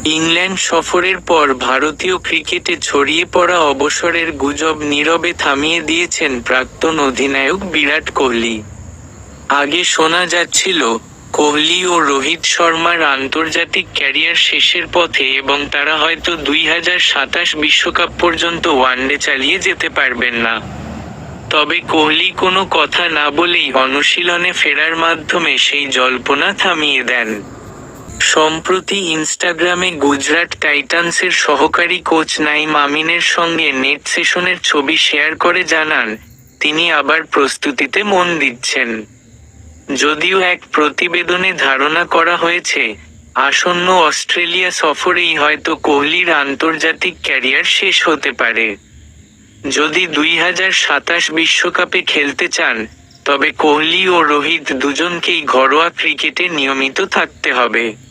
England সফরের পর ভারতীয় ক্রিকেটে ছড়িয়ে পড়া অবসরের গুজব নীরবে থামিয়ে দিয়েছেন প্রাক্তন অধিনায়ক বিরাট কোহলি। আগে শোনা যাচ্ছিল, কোহলি ও রোহিত শর্মার আন্তর্জাতিক ক্যারিয়ার শেষের পথে এবং তারা হয়তো 2027 বিশ্বকাপ পর্যন্ত ওয়ানডে চালিয়ে যেতে পারবেন না। তবে কোহলি কোনো কথা না বলেই অনুশীলনে ফেরার মাধ্যমে সেই জল্পনা থামিয়ে দেন। সম্প্রতি ইনস্টাগ্রামে গুজরাট টাইটান্সের সহকারী কোচ নাইম আমিনের সঙ্গে নেট সেশনের ছবি শেয়ার করে জানান, তিনি আবার প্রস্তুতিতে মন দিচ্ছেন। যদিও এক প্রতিবেদনে ধারণা করা হয়েছে, আসন্ন অস্ট্রেলিয়া সফরেই হয়তো কোহলির আন্তর্জাতিক ক্যারিয়ার শেষ হতে পারে। যদি 2027 বিশ্বকাপে খেলতে চান, তবে কোহলি ও রোহিত দুজনকেই ঘরোয়া ক্রিকেটে নিয়মিত থাকতে হবে।